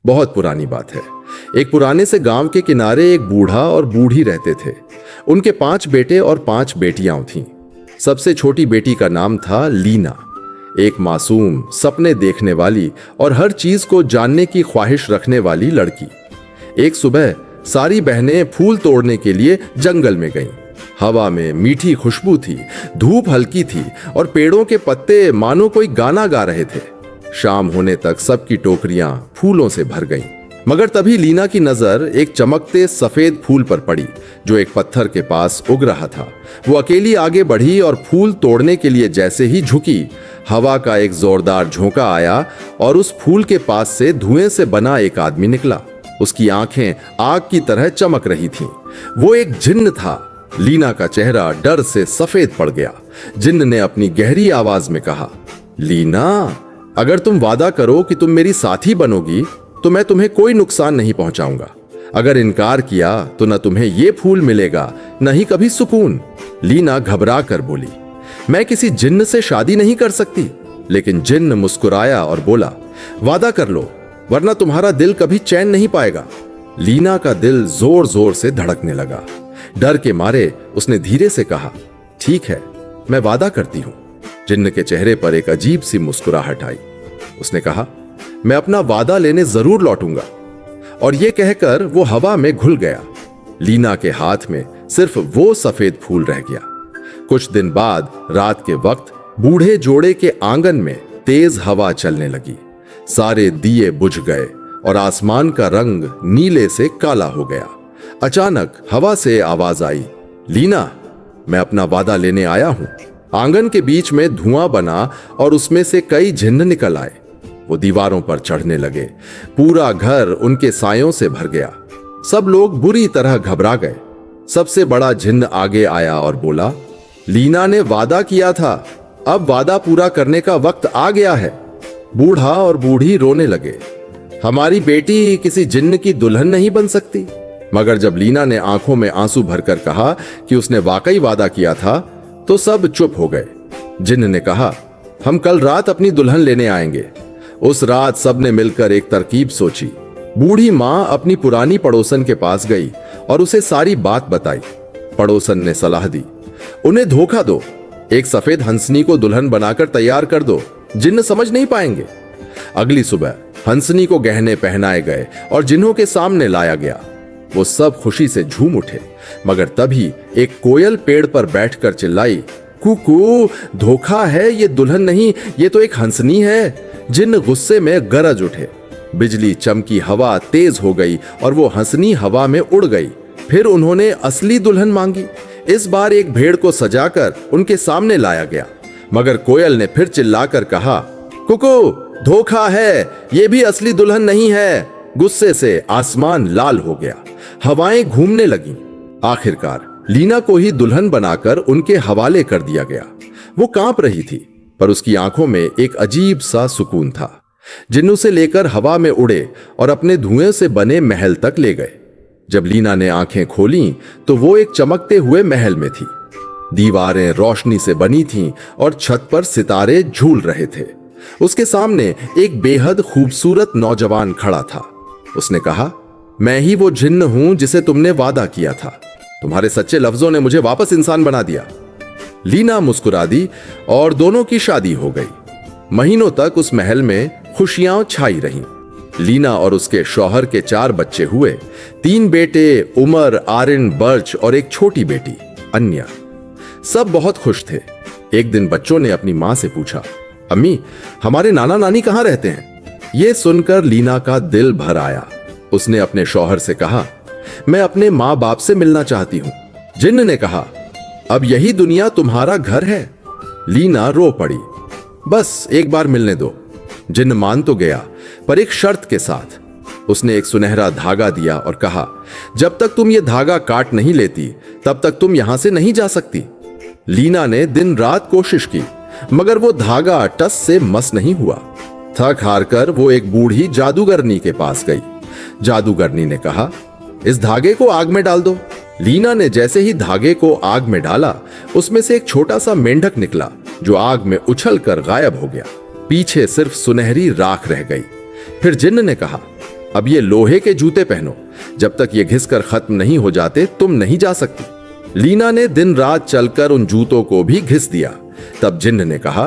बहुत पुरानी बात है। एक पुराने से गांव के किनारे एक बूढ़ा और बूढ़ी रहते थे। उनके 5 बेटे और 5 बेटियां थीं। सबसे छोटी बेटी का नाम था लीना, एक मासूम, सपने देखने वाली और हर चीज को जानने की ख्वाहिश रखने वाली लड़की। एक सुबह सारी बहनें फूल तोड़ने के लिए जंगल में गईं। हवा में मीठी खुशबू थी, धूप हल्की थी और पेड़ों के पत्ते मानो कोई गाना गा रहे थे। शाम होने तक सबकी टोकरियां फूलों से भर गईं। मगर तभी लीना की नजर एक चमकते सफेद फूल पर पड़ी जो एक पत्थर के पास उग रहा था। वो अकेली आगे बढ़ी और फूल तोड़ने के लिए जैसे ही झुकी, हवा का एक जोरदार झोंका आया और उस फूल के पास से धुएं से बना एक आदमी निकला। उसकी आंखें आग की तरह चमक रही थीं। वो एक जिन्न था। लीना का चेहरा डर से सफेद पड़ गया। जिन्न ने अपनी गहरी आवाज में कहा, लीना, अगर तुम वादा करो कि तुम मेरी साथी बनोगी तो मैं तुम्हें कोई नुकसान नहीं पहुंचाऊंगा। अगर इनकार किया तो न तुम्हें ये फूल मिलेगा, न ही कभी सुकून। लीना घबरा कर बोली, मैं किसी जिन्न से शादी नहीं कर सकती। लेकिन जिन्न मुस्कुराया और बोला, वादा कर लो, वरना तुम्हारा दिल कभी चैन नहीं पाएगा। लीना का दिल जोर जोर से धड़कने लगा। डर के मारे उसने धीरे से कहा, ठीक है, मैं वादा करती हूं। जिन्न के चेहरे पर एक अजीब सी मुस्कुराहट आई। उसने कहा, मैं अपना वादा लेने जरूर लौटूंगा। और यह कहकर वो हवा में घुल गया। लीना के हाथ में सिर्फ वो सफेद फूल रह गया। कुछ दिन बाद रात के वक्त बूढ़े जोड़े के आंगन में तेज हवा चलने लगी। सारे दिए बुझ गए और आसमान का रंग नीले से काला हो गया। अचानक हवा से आवाज आई, लीना, मैं अपना वादा लेने आया हूं। आंगन के बीच में धुआं बना और उसमें से कई जिन्न निकल आए। वो दीवारों पर चढ़ने लगे। पूरा घर उनके सायों से भर गया। सब लोग बुरी तरह घबरा गए। सबसे बड़ा जिन्न आगे आया और बोला, लीना ने वादा किया था, अब वादा पूरा करने का वक्त आ गया है। बूढ़ा और बूढ़ी रोने लगे। हमारी बेटी किसी जिन्न की दुल्हन नहीं बन सकती। मगर जब लीना ने आंखों में आंसू भरकर कहा कि उसने वाकई वादा किया था, तो सब चुप हो गए। जिन्न ने कहा, हम कल रात अपनी दुल्हन लेने आएंगे। उस रात सबने मिलकर एक तरकीब सोची। बूढ़ी मां अपनी पुरानी पड़ोसन के पास गई और उसे सारी बात बताई। पड़ोसन ने सलाह दी, उन्हें धोखा दो, एक सफेद हंसनी को दुल्हन बनाकर तैयार कर दो, जिन्न समझ नहीं पाएंगे। अगली सुबह हंसनी को गहने पहनाए गए और जिन्हों के सामने लाया गया। वो सब खुशी से झूम उठे। मगर तभी एक कोयल पेड़ पर बैठकर चिल्लाई, कुकू, धोखा है, ये दुल्हन नहीं, ये तो एक हंसनी है। जिन्न गुस्से में गरज उठे। बिजली चमकी, हवा तेज हो गई और वो हंसनी हवा में उड़ गई। फिर उन्होंने असली दुल्हन मांगी। इस बार एक भेड़ को सजाकर उनके सामने लाया गया। मगर कोयल ने फिर चिल्लाकर कहा, कुकू, धोखा है, ये भी असली दुल्हन नहीं है। गुस्से से आसमान लाल हो गया। हवाएं घूमने लगीं। आखिरकार लीना को ही दुल्हन बनाकर उनके हवाले कर दिया गया। वो कांप रही थी, पर उसकी आंखों में एक अजीब सा सुकून था। जिन्न उसे लेकर हवा में उड़े और अपने धुएं से बने महल तक ले गए। जब लीना ने आंखें खोलीं तो वो एक चमकते हुए महल में थी। दीवारें रोशनी से बनी थीं और छत पर सितारे झूल रहे थे। उसके सामने एक बेहद खूबसूरत नौजवान खड़ा था। उसने कहा, मैं ही वो जिन्न हूं जिसे तुमने वादा किया था। तुम्हारे सच्चे लफ्जों ने मुझे वापस इंसान बना दिया। लीना मुस्कुरा दी और दोनों की शादी हो गई। महीनों तक उस महल में खुशियां छाई रहीं। लीना और उसके शौहर के 4 बच्चे हुए। 3 बेटे, उमर, आरिन, बर्च और एक छोटी बेटी अन्या। सब बहुत खुश थे। एक दिन बच्चों ने अपनी मां से पूछा, अम्मी, हमारे नाना नानी कहां रहते हैं? यह सुनकर लीना का दिल भर आया। उसने अपने शौहर से कहा, मैं अपने मां बाप से मिलना चाहती हूं। जिन्न ने कहा, अब यही दुनिया तुम्हारा घर है। लीना रो पड़ी। बस एक बार मिलने दो। जिन्न मान तो गया, पर एक शर्त के साथ। उसने एक सुनहरा धागा दिया और कहा, जब तक तुम ये धागा काट नहीं लेती, तब तक तुम यहां से नहीं जा सकती। लीना ने दिन रात कोशिश की, मगर वो धागा टस से मस नहीं हुआ। थक हार कर वो एक बूढ़ी जादूगरनी के पास गई। जादूगरनी ने कहा, इस धागे को आग में डाल दो। लीना ने जैसे ही धागे को आग में डाला, उसमें से एक छोटा सा मेंढक निकला जो आग में उछलकर गायब हो गया। पीछे सिर्फ सुनहरी राख रह गई। फिर जिन्न ने कहा, अब ये लोहे के जूते पहनो, जब तक ये घिसकर खत्म नहीं हो जाते तुम नहीं जा सकती। लीना ने दिन रात चलकर उन जूतों को भी घिस दिया। तब जिन्न ने कहा,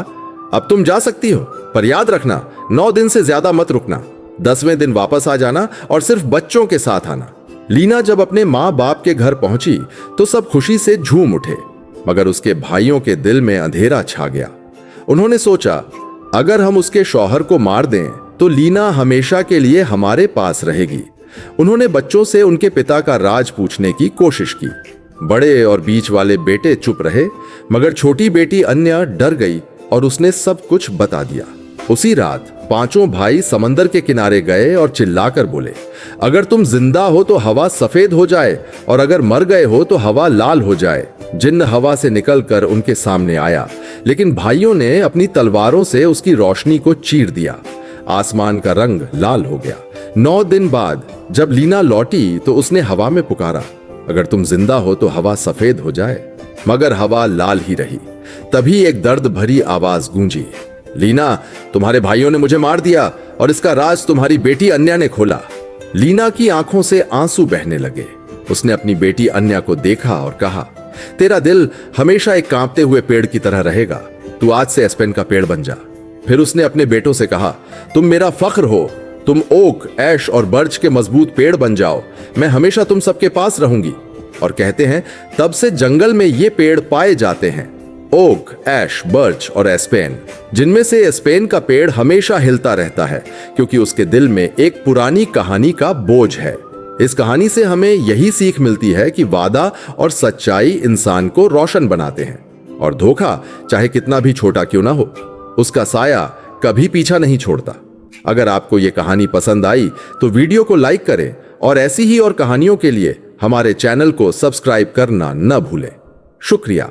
अब तुम जा सकती हो, पर याद रखना 9 दिन से ज्यादा मत रुकना। 10वें दिन वापस आ जाना और सिर्फ बच्चों के साथ आना। लीना जब अपने माँ बाप के घर पहुंची तो सब खुशी से झूम उठे, मगर उसके भाइयों के दिल में अंधेरा छा गया। उन्होंने सोचा, अगर हम उसके शौहर को मार दें तो लीना हमेशा के लिए हमारे पास रहेगी। उन्होंने बच्चों से उनके पिता का राज पूछने की कोशिश की। बड़े और बीच वाले बेटे चुप रहे, मगर छोटी बेटी अन्या डर गई और उसने सब कुछ बता दिया। उसी रात 5 भाई समंदर के किनारे गए और चिल्लाकर बोले, अगर तुम जिंदा हो तो हवा सफेद हो जाए और अगर मर गए हो तो हवा लाल हो जाए। जिन्न हवा से निकलकर उनके सामने आया, लेकिन भाइयों ने अपनी तलवारों से उसकी रोशनी को चीर दिया। आसमान का रंग लाल हो गया। 9 दिन बाद जब लीना लौटी तो उसने हवा में पुकारा, अगर तुम जिंदा हो तो हवा सफेद हो जाए, मगर हवा लाल ही रही। तभी एक दर्द भरी आवाज गूंजी, लीना, तुम्हारे भाइयों ने मुझे मार दिया और इसका राज तुम्हारी बेटी अन्या ने खोला। लीना की आंखों से आंसू बहने लगे। उसने अपनी बेटी अन्या को देखा और कहा, तेरा दिल हमेशा एक कांपते हुए पेड़ की तरह रहेगा। तू आज से एस्पेन का पेड़ बन जा। फिर उसने अपने बेटों से कहा, तुम मेरा फख्र हो। तुम ओक, ऐश और बर्च के मजबूत पेड़ बन जाओ। मैं हमेशा तुम सबके पास रहूंगी। और कहते हैं तब से जंगल में ये पेड़ पाए जाते हैं, ओक, ऐश, बर्च और एस्पेन, जिनमें से एस्पेन का पेड़ हमेशा हिलता रहता है क्योंकि उसके दिल में एक पुरानी कहानी का बोझ है। इस कहानी से हमें यही सीख मिलती है कि वादा और सच्चाई इंसान को रोशन बनाते हैं और धोखा चाहे कितना भी छोटा क्यों ना हो, उसका साया कभी पीछा नहीं छोड़ता। अगर आपको ये कहानी पसंद आई तो वीडियो को लाइक करें और ऐसी ही और कहानियों के लिए हमारे चैनल को सब्सक्राइब करना न भूलें। शुक्रिया।